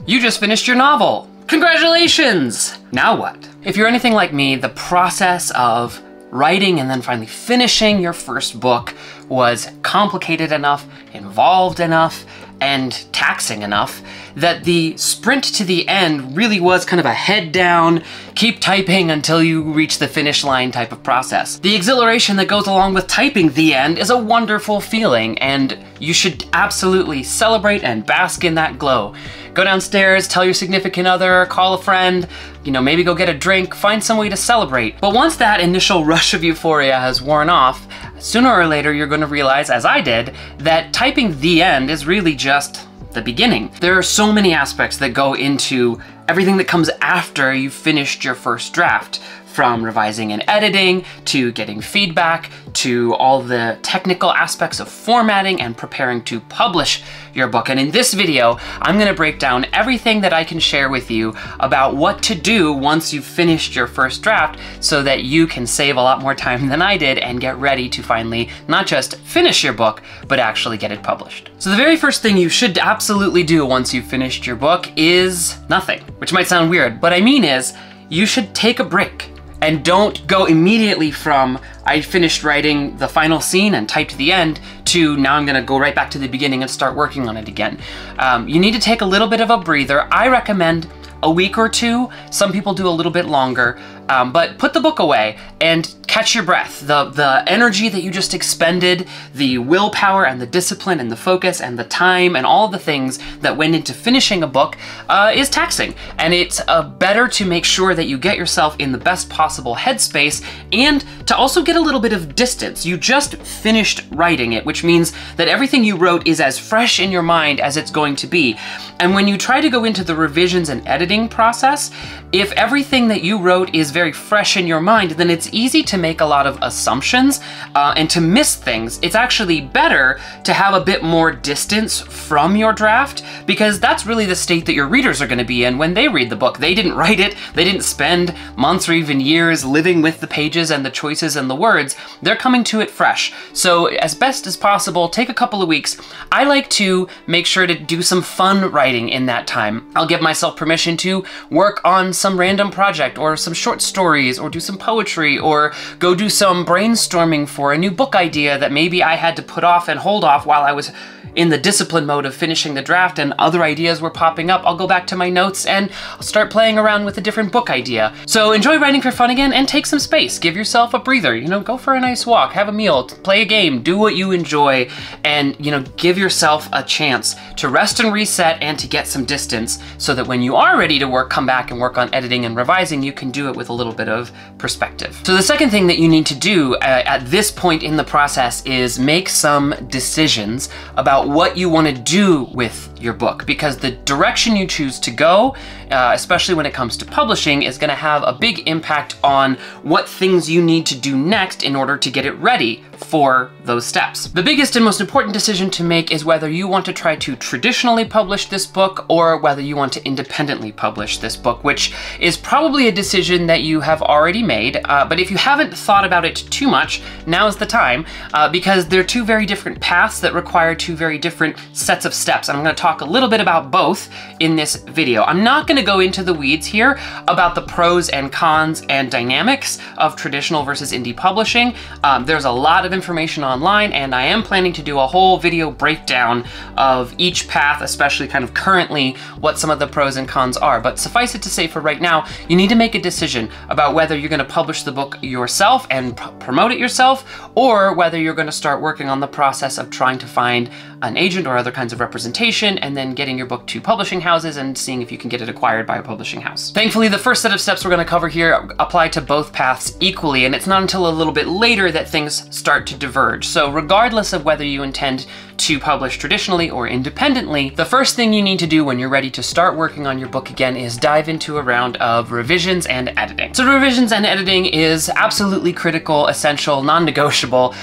You just finished your novel. Congratulations! Now what? If you're anything like me, the process of writing and then finally finishing your first book was complicated enough, involved enough, and taxing enough that the sprint to the end really was kind of a head down, keep typing until you reach the finish line type of process. The exhilaration that goes along with typing the end is a wonderful feeling, and you should absolutely celebrate and bask in that glow. Go downstairs, tell your significant other, call a friend, maybe go get a drink, find some way to celebrate. But once that initial rush of euphoria has worn off, sooner or later you're going to realize, as I did, that typing the end is really just the beginning. There are so many aspects that go into everything that comes after you've finished your first draft, from revising and editing, to getting feedback, to all the technical aspects of formatting and preparing to publish your book. And in this video, I'm gonna break down everything that I can share with you about what to do once you've finished your first draft so that you can save a lot more time than I did and get ready to finally not just finish your book, but actually get it published. So the very first thing you should absolutely do once you've finished your book is nothing, which might sound weird. What I mean is you should take a break. And don't go immediately from, I finished writing the final scene and typed the end, to now I'm gonna go right back to the beginning and start working on it again. You need to take a little bit of a breather. I recommend a week or two. Some people do a little bit longer, but put the book away and catch your breath. The energy that you just expended, the willpower and the discipline and the focus and the time and all of the things that went into finishing a book is taxing. And it's better to make sure that you get yourself in the best possible headspace and to also get a little bit of distance. You just finished writing it, which means that everything you wrote is as fresh in your mind as it's going to be. And when you try to go into the revisions and editing process, if everything that you wrote is very fresh in your mind, then it's easy to make a lot of assumptions and to miss things. It's actually better to have a bit more distance from your draft, because that's really the state that your readers are going to be in when they read the book. They didn't write it, they didn't spend months or even years living with the pages and the choices and the words. They're coming to it fresh. So as best as possible, take a couple of weeks. I like to make sure to do some fun writing in that time. I'll give myself permission to work on some random project or some short stories or do some poetry or go do some brainstorming for a new book idea that maybe I had to put off and hold off while I was in the discipline mode of finishing the draft and other ideas were popping up. I'll go back to my notes and I'll start playing around with a different book idea. So enjoy writing for fun again and take some space. Give yourself a breather, go for a nice walk, have a meal, play a game, do what you enjoy, and give yourself a chance to rest and reset and to get some distance so that when you are ready to come back and work on editing and revising, you can do it with a little bit of perspective. So the second thing that you need to do at this point in the process is make some decisions about what you want to do with your book, because the direction you choose to go, especially when it comes to publishing, is going to have a big impact on what things you need to do next in order to get it ready for those steps. The biggest and most important decision to make is whether you want to try to traditionally publish this book or whether you want to independently publish this book, which is probably a decision that you have already made. But if you haven't thought about it too much, now's the time, because they're two very different paths that require two very different sets of steps. And I'm going to talk a little bit about both in this video. I'm not going to go into the weeds here about the pros and cons and dynamics of traditional versus indie publishing. There's a lot of information online, and I am planning to do a whole video breakdown of each path, especially kind of currently what some of the pros and cons are. But suffice it to say, for right now, you need to make a decision about whether you're going to publish the book yourself and promote it yourself, or whether you're going to start working on the process of trying to find an agent or other kinds of representation, and then getting your book to publishing houses and seeing if you can get it acquired by a publishing house. Thankfully, the first set of steps we're going to cover here apply to both paths equally, and it's not until a little bit later that things start to diverge. So regardless of whether you intend to publish traditionally or independently, the first thing you need to do when you're ready to start working on your book again is dive into a round of revisions and editing. So revisions and editing is absolutely critical, essential, non-negotiable.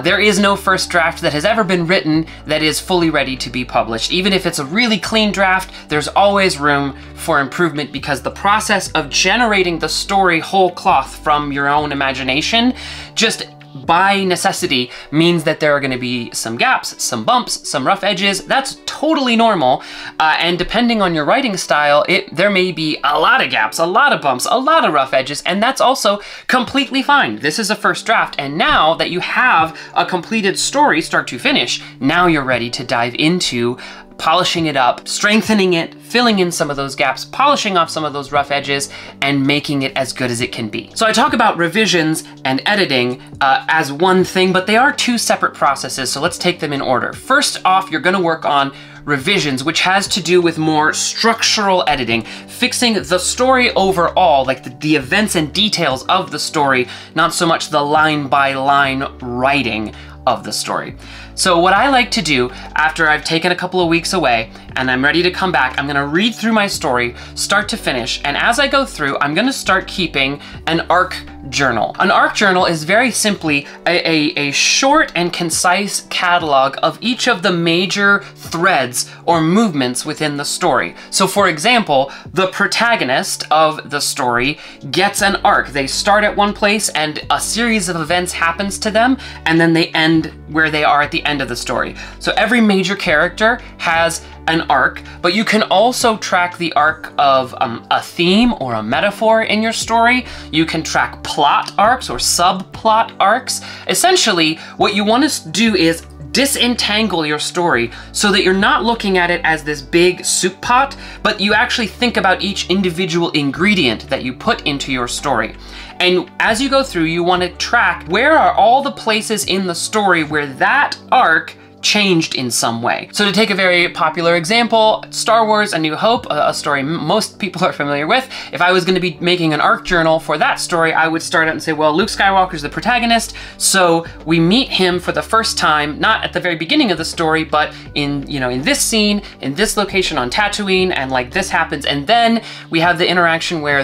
There is no first draft that has ever been written that is fully ready to be published. Even if it's a really clean draft, there's always room for improvement, because the process of generating the story whole cloth from your own imagination just by necessity means that there are going to be some gaps, some bumps, some rough edges. That's totally normal. And depending on your writing style, there may be a lot of gaps, a lot of bumps, a lot of rough edges, and that's also completely fine. This is a first draft, and now that you have a completed story start to finish, now you're ready to dive into polishing it up, strengthening it, filling in some of those gaps, polishing off some of those rough edges, and making it as good as it can be. So I talk about revisions and editing as one thing, but they are two separate processes, so let's take them in order. First off, you're gonna work on revisions, which has to do with more structural editing, fixing the story overall, like the events and details of the story, not so much the line-by-line writing of the story. So what I like to do after I've taken a couple of weeks away and I'm ready to come back, I'm gonna read through my story, start to finish, and as I go through, I'm gonna start keeping an arc journal. An arc journal is very simply a short and concise catalog of each of the major threads or movements within the story. So for example, the protagonist of the story gets an arc. They start at one place and a series of events happens to them, and then they end where they are at the end of the story. So every major character has an arc, but you can also track the arc of a theme or a metaphor in your story. You can track plot arcs or subplot arcs. Essentially, what you want to do is disentangle your story so that you're not looking at it as this big soup pot, but you actually think about each individual ingredient that you put into your story. And as you go through, you want to track where are all the places in the story where that arc changed in some way. So to take a very popular example, Star Wars: A New Hope, a story most people are familiar with. If I was going to be making an arc journal for that story, I would start out and say, well, Luke Skywalker's the protagonist, so we meet him for the first time, not at the very beginning of the story, but in this scene, in this location on Tatooine, and like this happens, and then we have the interaction where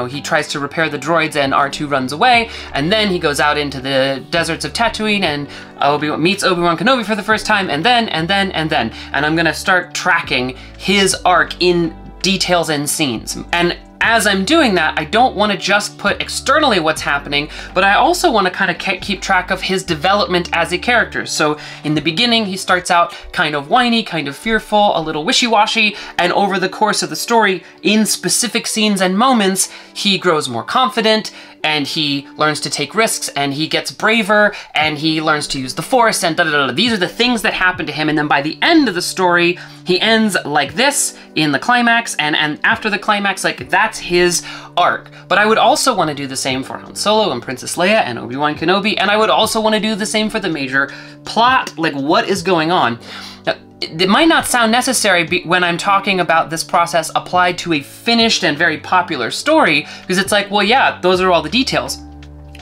he tries to repair the droids and R2 runs away, and then he goes out into the deserts of Tatooine and meets Obi-Wan Kenobi for the first time, and then. And I'm gonna start tracking his arc in details and scenes. And as I'm doing that, I don't want to just put externally what's happening, but I also want to kind of keep track of his development as a character. So in the beginning, he starts out kind of whiny, kind of fearful, a little wishy-washy, and over the course of the story, in specific scenes and moments, he grows more confident, and he learns to take risks, and he gets braver, and he learns to use the Force, and da-da-da-da. These are the things that happen to him, and then by the end of the story, he ends like this in the climax, and after the climax, like that's his arc. But I would also want to do the same for Han Solo and Princess Leia and Obi-Wan Kenobi, and I would also want to do the same for the major plot, like what is going on. Now, it might not sound necessary when I'm talking about this process applied to a finished and very popular story, because it's like, well, yeah, those are all the details.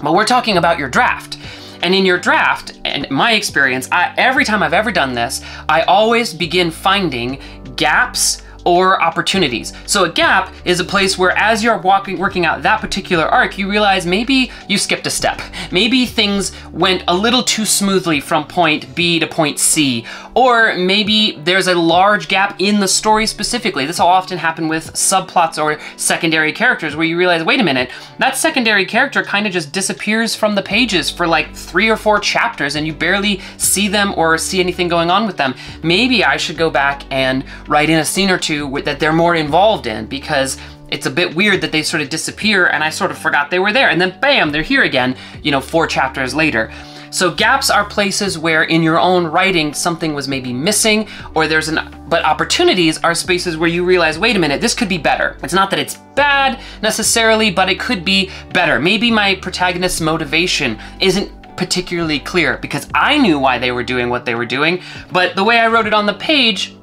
But we're talking about your draft. And in your draft, and in my experience, every time I've ever done this, I always begin finding gaps or opportunities. So a gap is a place where as you're working out that particular arc, you realize maybe you skipped a step. Maybe things went a little too smoothly from point B to point C, or maybe there's a large gap in the story specifically. This will often happen with subplots or secondary characters where you realize, wait a minute, that secondary character kind of just disappears from the pages for like 3 or 4 chapters and you barely see them or see anything going on with them. Maybe I should go back and write in a scene or two that they're more involved in, because it's a bit weird that they sort of disappear and I sort of forgot they were there, and then bam, they're here again, 4 chapters later. So gaps are places where in your own writing something was maybe missing, or but opportunities are spaces where you realize, wait a minute, this could be better. It's not that it's bad necessarily, but it could be better. Maybe my protagonist's motivation isn't particularly clear because I knew why they were doing what they were doing, but the way I wrote it on the page,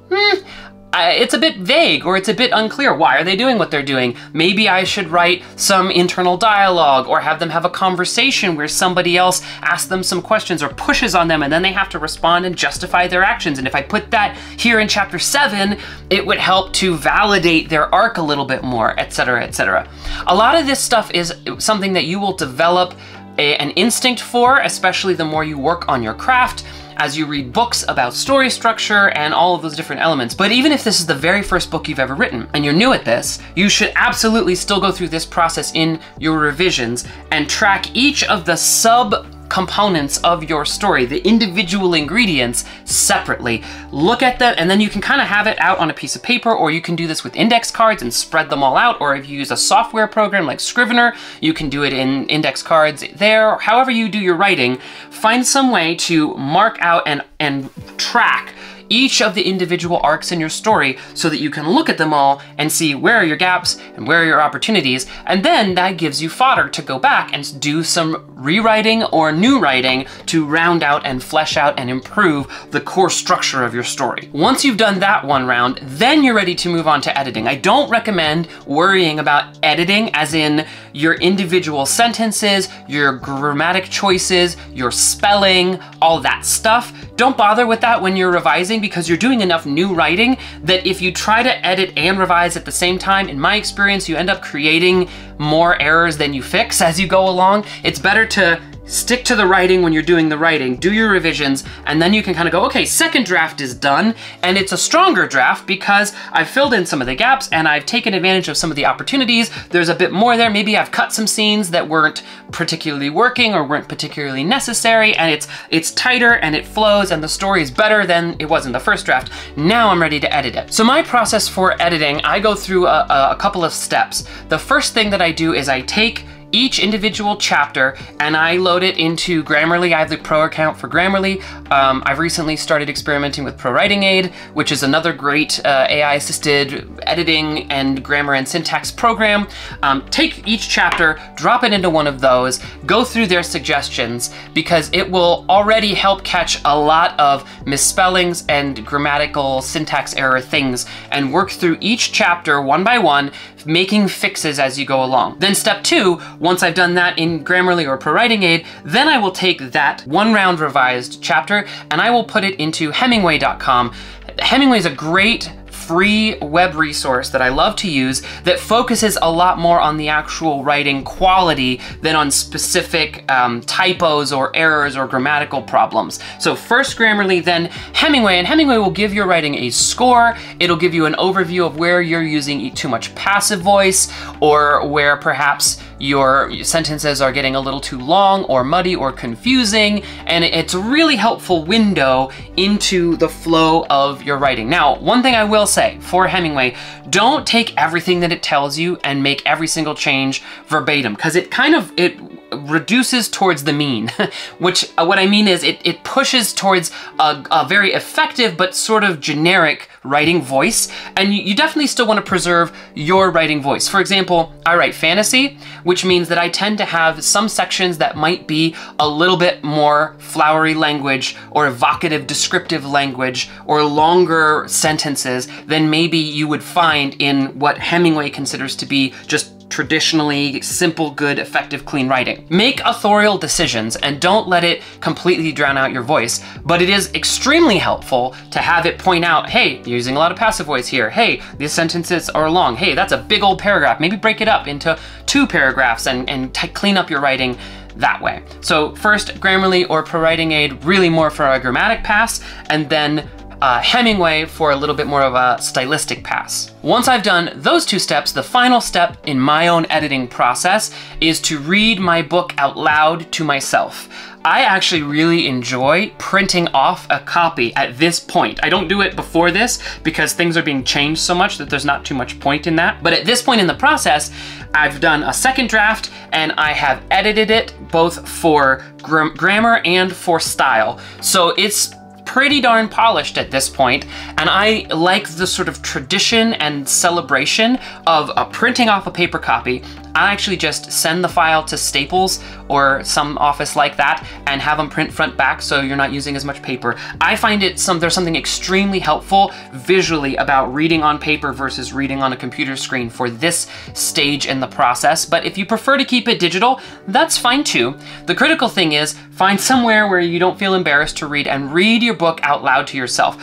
it's a bit vague, or it's a bit unclear. Why are they doing what they're doing? Maybe I should write some internal dialogue or have them have a conversation where somebody else asks them some questions or pushes on them and then they have to respond and justify their actions. And if I put that here in chapter 7, it would help to validate their arc a little bit more, etc., etc. A lot of this stuff is something that you will develop an instinct for, especially the more you work on your craft, as you read books about story structure and all of those different elements. But even if this is the very first book you've ever written and you're new at this, you should absolutely still go through this process in your revisions and track each of the sub components of your story, the individual ingredients, separately. Look at them, and then you can kind of have it out on a piece of paper, or you can do this with index cards and spread them all out, or if you use a software program like Scrivener, you can do it in index cards there. However you do your writing, find some way to mark out and track each of the individual arcs in your story so that you can look at them all and see where are your gaps and where are your opportunities, and then that gives you fodder to go back and do some rewriting or new writing to round out and flesh out and improve the core structure of your story. Once you've done that one round, then you're ready to move on to editing. I don't recommend worrying about editing as in your individual sentences, your grammatic choices, your spelling, all that stuff. Don't bother with that when you're revising, because you're doing enough new writing that if you try to edit and revise at the same time, in my experience, you end up creating more errors than you fix as you go along. It's better to stick to the writing when you're doing the writing, do your revisions, and then you can kind of go, okay, second draft is done, and it's a stronger draft because I've filled in some of the gaps and I've taken advantage of some of the opportunities. There's a bit more there. Maybe I've cut some scenes that weren't particularly working or weren't particularly necessary, and it's tighter and it flows and the story is better than it was in the first draft. Now I'm ready to edit it. So my process for editing, I go through a couple of steps. The first thing that I do is I take each individual chapter and I load it into Grammarly. I have the Pro account for Grammarly. I've recently started experimenting with Pro Writing Aid, which is another great AI-assisted editing and grammar and syntax program. Take each chapter, drop it into one of those, go through their suggestions, because it will already help catch a lot of misspellings and grammatical syntax error things, and work through each chapter one by one, making fixes as you go along. Then step 2, once I've done that in Grammarly or Pro Writing Aid, then I will take that one round revised chapter and I will put it into Hemingway.com. Hemingway is a great free web resource that I love to use that focuses a lot more on the actual writing quality than on specific typos or errors or grammatical problems. So first Grammarly, then Hemingway, and Hemingway will give your writing a score. It'll give you an overview of where you're using too much passive voice, or where perhaps your sentences are getting a little too long or muddy or confusing, and it's a really helpful window into the flow of your writing. Now, one thing I will say for Hemingway, don't take everything that it tells you and make every single change verbatim, because it reduces towards the mean, which what I mean is it pushes towards a very effective but sort of generic writing voice, and you definitely still want to preserve your writing voice. For example, I write fantasy, which means that I tend to have some sections that might be a little bit more flowery language or evocative descriptive language or longer sentences than maybe you would find in what Hemingway considers to be just traditionally simple, good, effective, clean writing. Make authorial decisions and don't let it completely drown out your voice, but it is extremely helpful to have it point out, hey, you're using a lot of passive voice here. Hey, these sentences are long. Hey, that's a big old paragraph. Maybe break it up into 2 paragraphs and clean up your writing that way. So first, Grammarly or Pro Writing Aid, really more for a grammatic pass, and then Hemingway for a little bit more of a stylistic pass. Once I've done those 2 steps, the final step in my own editing process is to read my book out loud to myself. I actually really enjoy printing off a copy at this point. I don't do it before this because things are being changed so much that there's not too much point in that. But at this point in the process, I've done a second draft and I have edited it both for grammar and for style. So it's pretty darn polished at this point, and I like the sort of tradition and celebration of printing off a paper copy. I actually just send the file to Staples or some office like that and have them print front back so you're not using as much paper. I find there's something extremely helpful visually about reading on paper versus reading on a computer screen for this stage in the process, but if you prefer to keep it digital, that's fine too. The critical thing is find somewhere where you don't feel embarrassed to read, and read your book book out loud to yourself.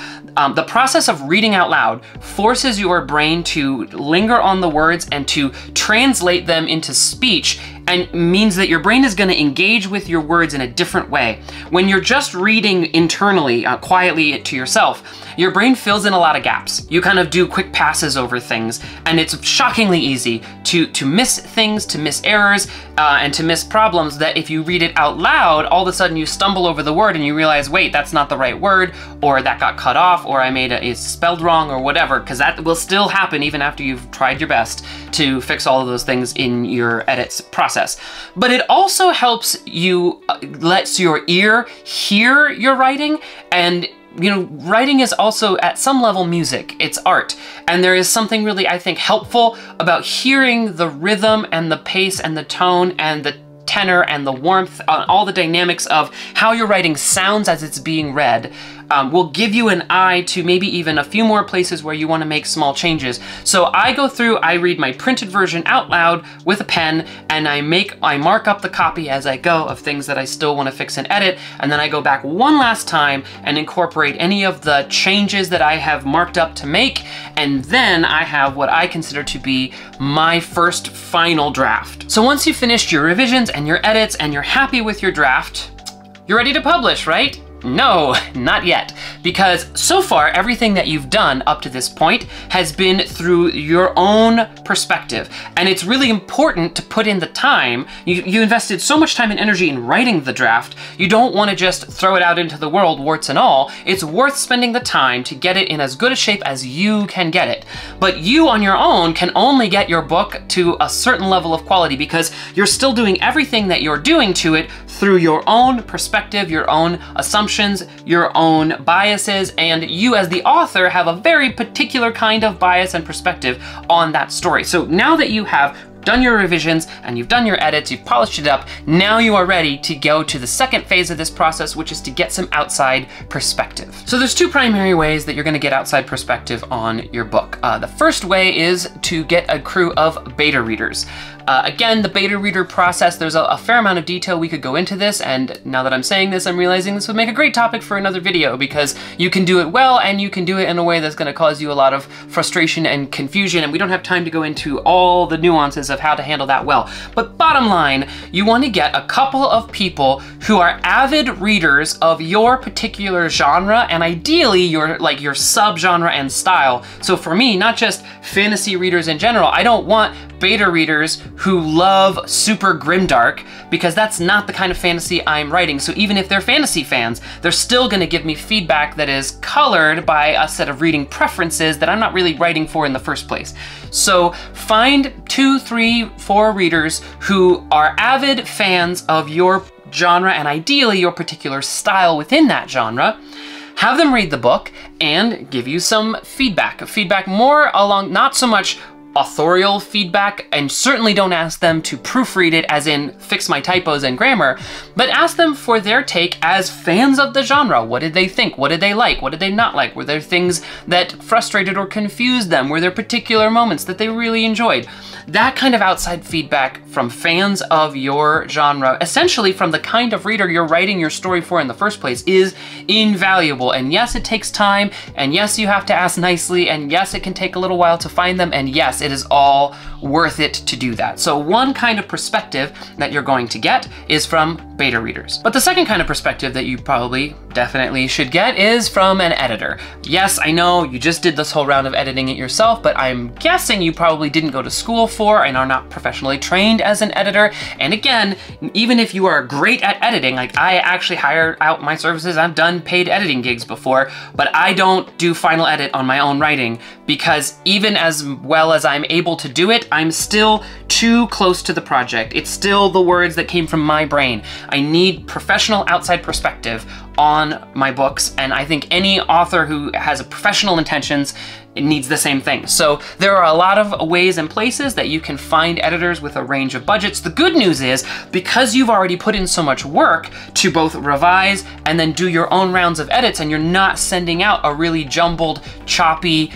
The process of reading out loud forces your brain to linger on the words and to translate them into speech, and means that your brain is going to engage with your words in a different way. When you're just reading internally, quietly to yourself, your brain fills in a lot of gaps. You kind of do quick passes over things, and it's shockingly easy to miss things, to miss errors, and to miss problems that if you read it out loud, all of a sudden you stumble over the word and you realize, wait, that's not the right word, or that got cut off, or I made it's spelled wrong, or whatever, because that will still happen even after you've tried your best to fix all of those things in your edits process. But it also helps you, lets your ear hear your writing, and you know, writing is also at some level music, it's art. And there is something really, I think, helpful about hearing the rhythm and the pace and the tone and the tenor and the warmth, all the dynamics of how your writing sounds as it's being read. Will give you an eye to maybe even a few more places where you want to make small changes. So I go through, I read my printed version out loud with a pen, and I mark up the copy as I go of things that I still want to fix and edit, and then I go back one last time and incorporate any of the changes that I have marked up to make, and then I have what I consider to be my first final draft. So once you've finished your revisions and your edits and you're happy with your draft, you're ready to publish, right? No, not yet, because so far everything that you've done up to this point has been through your own perspective, and it's really important to put in the time. You invested so much time and energy in writing the draft, you don't want to just throw it out into the world, warts and all. It's worth spending the time to get it in as good a shape as you can get it. But you on your own can only get your book to a certain level of quality because you're still doing everything that you're doing to it through your own perspective, your own assumptions, your own biases, and you as the author have a very particular kind of bias and perspective on that story. So now that you have done your revisions and you've done your edits, you've polished it up, now you are ready to go to the second phase of this process, which is to get some outside perspective. So there's two primary ways that you're gonna get outside perspective on your book. The first way is to get a crew of beta readers. Again, the beta reader process, there's a fair amount of detail we could go into this, and now that I'm saying this, I'm realizing this would make a great topic for another video because you can do it well and you can do it in a way that's gonna cause you a lot of frustration and confusion, and we don't have time to go into all the nuances of how to handle that well. But bottom line, you want to get a couple of people who are avid readers of your particular genre, and ideally your subgenre and style. So for me, not just fantasy readers in general, I don't want beta readers who love super grimdark, because that's not the kind of fantasy I'm writing. So even if they're fantasy fans, they're still gonna give me feedback that is colored by a set of reading preferences that I'm not really writing for in the first place. So find 2, 3, 4 readers who are avid fans of your genre and ideally your particular style within that genre. Have them read the book and give you some feedback. Feedback more along, not so much authorial feedback, and certainly don't ask them to proofread it as in fix my typos and grammar, but ask them for their take as fans of the genre. What did they think? What did they like? What did they not like? Were there things that frustrated or confused them? Were there particular moments that they really enjoyed? That kind of outside feedback from fans of your genre, essentially from the kind of reader you're writing your story for in the first place, is invaluable. And yes, it takes time, and yes, you have to ask nicely, and yes, it can take a little while to find them, and yes, it is all worth it to do that. So one kind of perspective that you're going to get is from beta readers. But the second kind of perspective that you probably definitely should get is from an editor. Yes, I know you just did this whole round of editing it yourself, but I'm guessing you probably didn't go to school for and are not professionally trained as an editor. And again, even if you are great at editing, like I actually hire out my services, I've done paid editing gigs before, but I don't do final edit on my own writing because even as well as I'm able to do it, I'm still too close to the project. It's still the words that came from my brain. I need professional outside perspective on my books, and I think any author who has professional intentions needs the same thing. So there are a lot of ways and places that you can find editors with a range of budgets. The good news is, because you've already put in so much work to both revise and then do your own rounds of edits, and you're not sending out a really jumbled, choppy,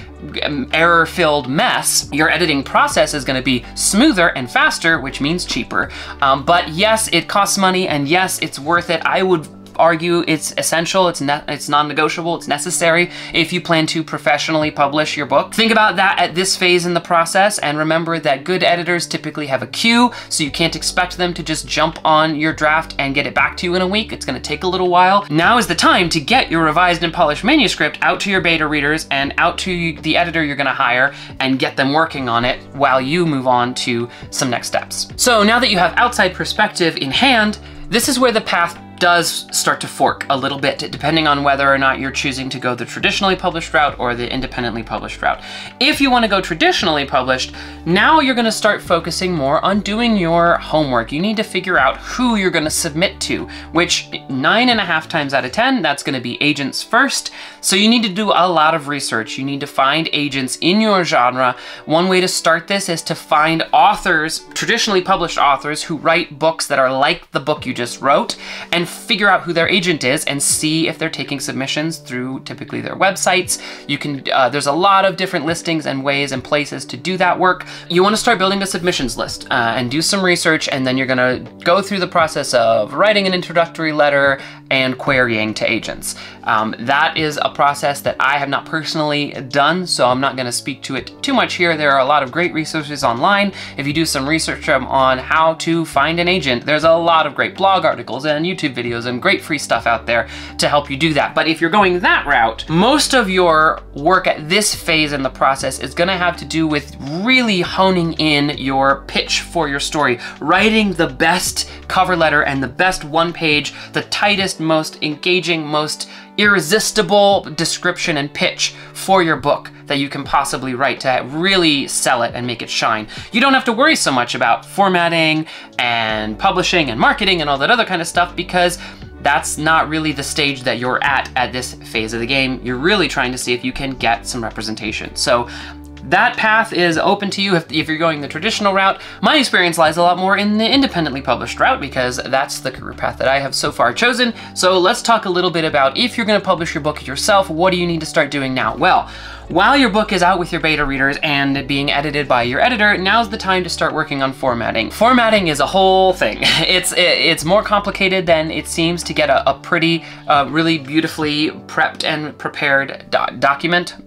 error-filled mess, your editing process is going to be smoother and faster, which means cheaper. But yes, it costs money, and yes, it's worth it. I would argue it's essential, it's non-negotiable, it's necessary if you plan to professionally publish your book. Think about that at this phase in the process, and remember that good editors typically have a queue, so you can't expect them to just jump on your draft and get it back to you in a week. It's going to take a little while. Now is the time to get your revised and polished manuscript out to your beta readers and out to the editor you're going to hire and get them working on it while you move on to some next steps. So now that you have outside perspective in hand, this is where the path does start to fork a little bit, depending on whether or not you're choosing to go the traditionally published route or the independently published route. If you want to go traditionally published, now you're going to start focusing more on doing your homework. You need to figure out who you're going to submit to, which 9.5 times out of 10, that's going to be agents first. So you need to do a lot of research. You need to find agents in your genre. One way to start this is to find authors, traditionally published authors, who write books that are like the book you just wrote, and figure out who their agent is and see if they're taking submissions through typically their websites. You can, there's a lot of different listings and ways and places to do that work. You want to start building a submissions list and do some research, and then you're going to go through the process of writing an introductory letter and querying to agents. That is a process that I have not personally done, so I'm not going to speak to it too much here. There are a lot of great resources online. If you do some research on how to find an agent, there's a lot of great blog articles and YouTube videos and great free stuff out there to help you do that. But if you're going that route, most of your work at this phase in the process is going to have to do with really honing in your pitch for your story, writing the best cover letter and the best one page, the tightest, most engaging, most irresistible description and pitch for your book that you can possibly write to really sell it and make it shine. You don't have to worry so much about formatting and publishing and marketing and all that other kind of stuff, because that's not really the stage that you're at this phase of the game. You're really trying to see if you can get some representation. So that path is open to you if you're going the traditional route. My experience lies a lot more in the independently published route, because that's the career path that I have so far chosen. So let's talk a little bit about, if you're going to publish your book yourself, what do you need to start doing now? Well, while your book is out with your beta readers and being edited by your editor, now's the time to start working on formatting. Formatting is a whole thing. It's more complicated than it seems to get a pretty, really beautifully prepped and prepared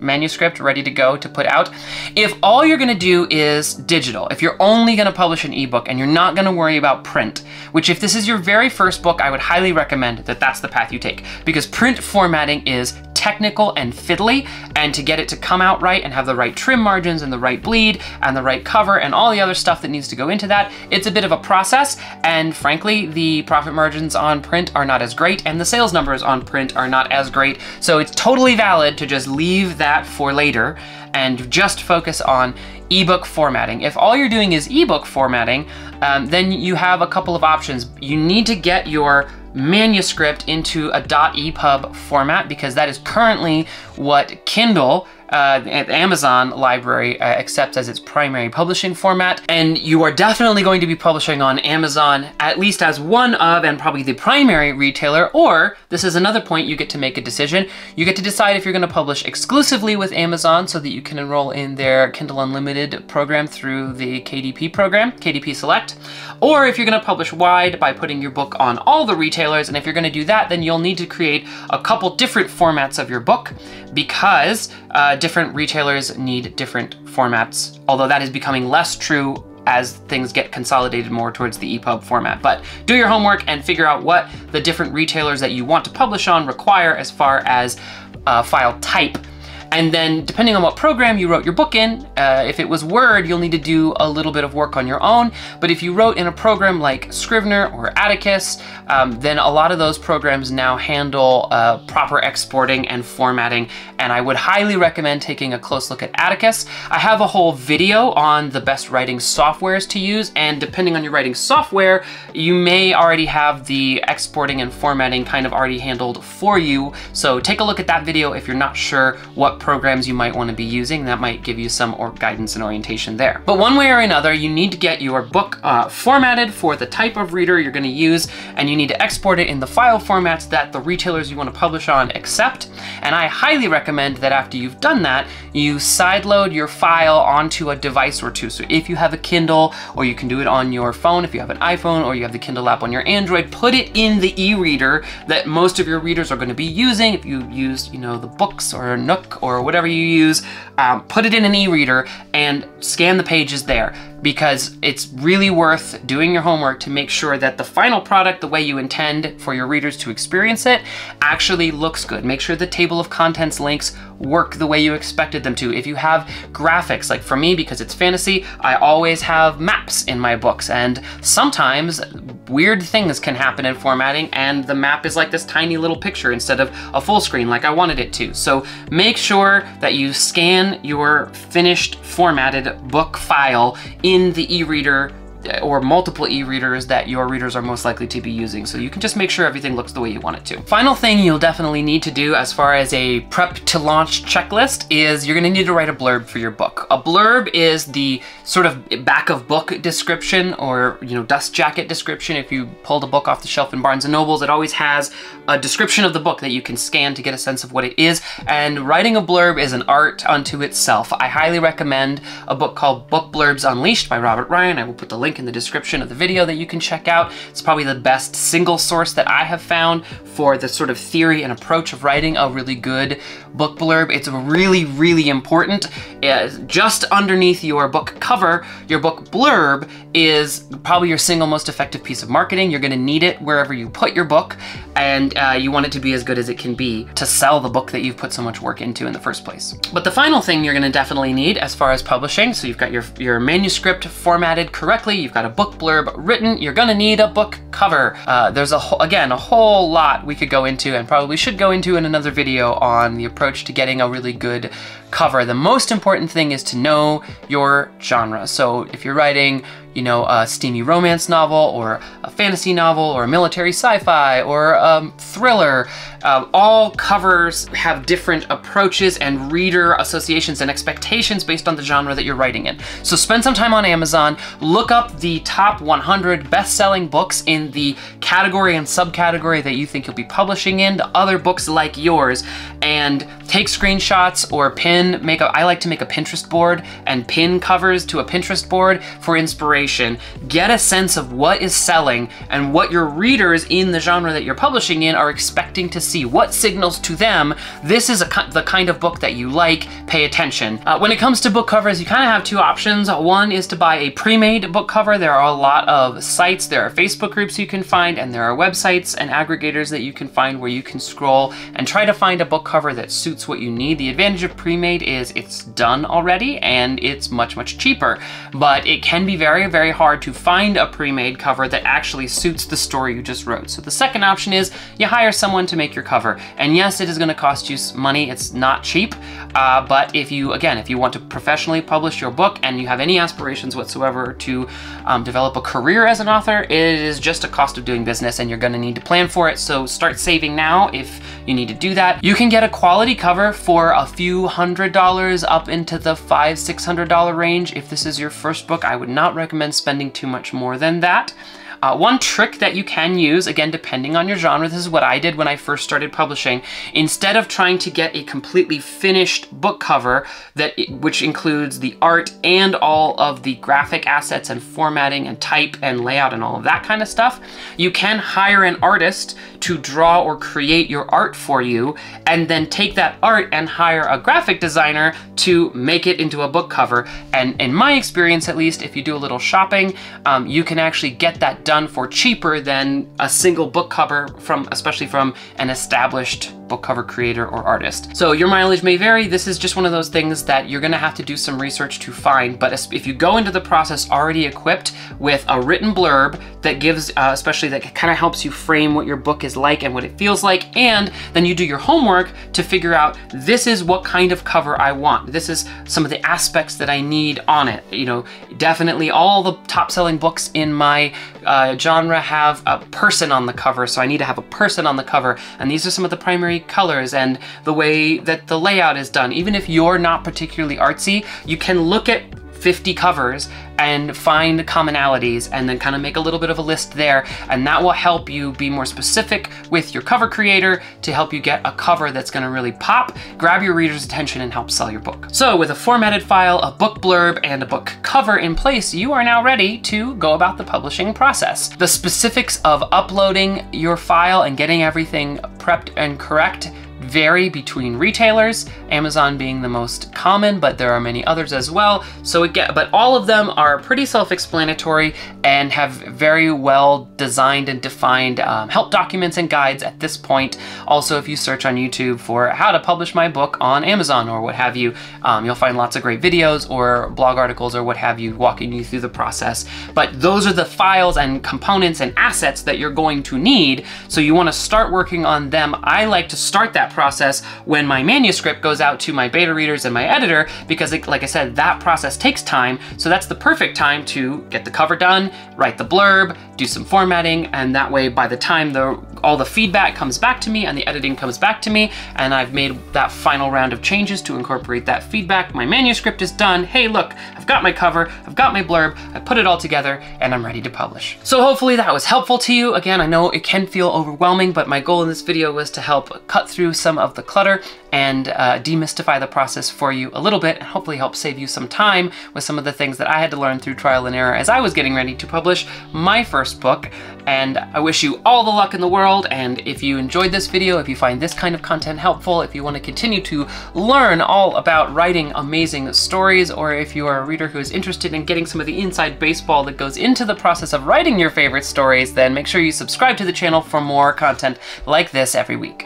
manuscript ready to go to put out. If all you're gonna do is digital, if you're only gonna publish an ebook and you're not gonna worry about print, which if this is your very first book, I would highly recommend that that's the path you take, because print formatting is technical and fiddly, and to get it to come out right and have the right trim margins and the right bleed and the right cover and all the other stuff that needs to go into that, it's a bit of a process, and frankly, the profit margins on print are not as great and the sales numbers on print are not as great, so it's totally valid to just leave that for later and just focus on ebook formatting. If all you're doing is ebook formatting, then you have a couple of options. You need to get your manuscript into a .epub format, because that is currently what Kindle, Amazon library accepts as its primary publishing format. And you are definitely going to be publishing on Amazon, at least as one of, and probably the primary retailer, or this is another point you get to make a decision. You get to decide if you're going to publish exclusively with Amazon so that you can enroll in their Kindle Unlimited program through the KDP program, KDP Select, or if you're going to publish wide by putting your book on all the retailers. And if you're going to do that, then you'll need to create a couple different formats of your book, because different retailers need different formats, although that is becoming less true as things get consolidated more towards the EPUB format. But do your homework and figure out what the different retailers that you want to publish on require as far as file type. And then depending on what program you wrote your book in, if it was Word, you'll need to do a little bit of work on your own. But if you wrote in a program like Scrivener or Atticus, then a lot of those programs now handle proper exporting and formatting. And I would highly recommend taking a close look at Atticus. I have a whole video on the best writing softwares to use. And depending on your writing software, you may already have the exporting and formatting kind of already handled for you. So take a look at that video if you're not sure what what programs you might want to be using. That might give you some guidance and orientation there. But one way or another, you need to get your book formatted for the type of reader you're going to use, and you need to export it in the file formats that the retailers you want to publish on accept. And I highly recommend that after you've done that, you sideload your file onto a device or two. So if you have a Kindle, or you can do it on your phone, if you have an iPhone, or you have the Kindle app on your Android, put it in the e-reader that most of your readers are going to be using. If you use, you know, the Books or Nook or whatever you use, put it in an e-reader and scan the pages there, because it's really worth doing your homework to make sure that the final product, the way you intend for your readers to experience it, actually looks good. Make sure the table of contents links work the way you expected them to. If you have graphics, like for me, because it's fantasy, I always have maps in my books, and sometimes weird things can happen in formatting, and the map is like this tiny little picture instead of a full screen like I wanted it to. So make sure that you scan your finished formatted book file in the e-reader or multiple e-readers that your readers are most likely to be using, so you can just make sure everything looks the way you want it to. Final thing you'll definitely need to do as far as a prep to launch checklist is you're gonna need to write a blurb for your book. A blurb is the sort of back of book description, or, you know, dust jacket description. If you pulled a book off the shelf in Barnes & Nobles, it always has a description of the book that you can scan to get a sense of what it is, and writing a blurb is an art unto itself. I highly recommend a book called Book Blurbs Unleashed by Robert Ryan. I will put the link in the description of the video that you can check out. It's probably the best single source that I have found for the sort of theory and approach of writing a really good book blurb. It's really, really important. Just underneath your book cover, your book blurb is probably your single most effective piece of marketing. You're gonna need it wherever you put your book, and you want it to be as good as it can be to sell the book that you've put so much work into in the first place. But the final thing you're gonna definitely need as far as publishing, so you've got your manuscript formatted correctly, you've got a book blurb written, you're gonna need a book cover. There's again, a whole lot we could go into, and probably should go into in another video, on the approach to getting a really good cover. The most important thing is to know your genre. So if you're writing, you know, a steamy romance novel, or a fantasy novel, or a military sci-fi, or a thriller, all covers have different approaches and reader associations and expectations based on the genre that you're writing in. So spend some time on Amazon, look up the top 100 best-selling books in the category and subcategory that you think you'll be publishing in, the other books like yours, and take screenshots or I like to make a Pinterest board and pin covers to a Pinterest board for inspiration. Get a sense of what is selling and what your readers in the genre that you're publishing in are expecting to see. What signals to them this is the kind of book that you like, pay attention. When it comes to book covers, you kind of have two options. One is to buy a pre-made book cover. There are a lot of sites, there are Facebook groups you can find, and there are websites and aggregators that you can find where you can scroll and try to find a book cover that suits what you need. The advantage of pre-made is it's done already and it's much, much cheaper, but it can be very, very hard to find a pre-made cover that actually suits the story you just wrote. So the second option is you hire someone to make your cover. And yes, it is gonna cost you money. It's not cheap, but if you want to professionally publish your book and you have any aspirations whatsoever to develop a career as an author, it is just a cost of doing business, and you're gonna need to plan for it. So start saving now if you need to do that. You can get a quality cover for a few $100s up into the $500–600 range. If this is your first book, I would not recommend spending too much more than that. One trick that you can use, again, depending on your genre, this is what I did when I first started publishing. Instead of trying to get a completely finished book cover which includes the art and all of the graphic assets and formatting and type and layout and all of that kind of stuff, you can hire an artist to draw or create your art for you, and then take that art and hire a graphic designer to make it into a book cover. And in my experience, at least, if you do a little shopping, you can actually get that done for cheaper than a single book cover, especially from an established book cover creator or artist. So your mileage may vary. This is just one of those things that you're gonna have to do some research to find, but if you go into the process already equipped with a written blurb that gives, especially that kind of helps you frame what your book is like and what it feels like, and then you do your homework to figure out, this is what kind of cover I want. This is some of the aspects that I need on it. You know, definitely all the top selling books in my genre have a person on the cover, so I need to have a person on the cover, and these are some of the primary colors and the way that the layout is done. Even if you're not particularly artsy, you can look at 50 covers and find commonalities and then kind of make a little bit of a list there, and that will help you be more specific with your cover creator to help you get a cover that's going to really pop, grab your reader's attention, and help sell your book. So with a formatted file, a book blurb, and a book cover in place, you are now ready to go about the publishing process. The specifics of uploading your file and getting everything prepped and correct vary between retailers, Amazon being the most common, but there are many others as well. But all of them are pretty self-explanatory and have very well designed and defined help documents and guides at this point. Also, if you search on YouTube for how to publish my book on Amazon or what have you, you'll find lots of great videos or blog articles or what have you walking you through the process. But those are the files and components and assets that you're going to need, so you want to start working on them. I like to start that process when my manuscript goes out to my beta readers and my editor, because like I said, that process takes time. So that's the perfect time to get the cover done, write the blurb, do some formatting, and that way by the time all the feedback comes back to me and the editing comes back to me and I've made that final round of changes to incorporate that feedback, my manuscript is done. Hey, look, I've got my cover, I've got my blurb, I put it all together, and I'm ready to publish. So hopefully that was helpful to you. Again, I know it can feel overwhelming, but my goal in this video was to help cut through some of the clutter and demystify the process for you a little bit, and hopefully help save you some time with some of the things that I had to learn through trial and error as I was getting ready to publish my first book. And I wish you all the luck in the world, and if you enjoyed this video, if you find this kind of content helpful, if you want to continue to learn all about writing amazing stories, or if you are a reader who is interested in getting some of the inside baseball that goes into the process of writing your favorite stories, then make sure you subscribe to the channel for more content like this every week.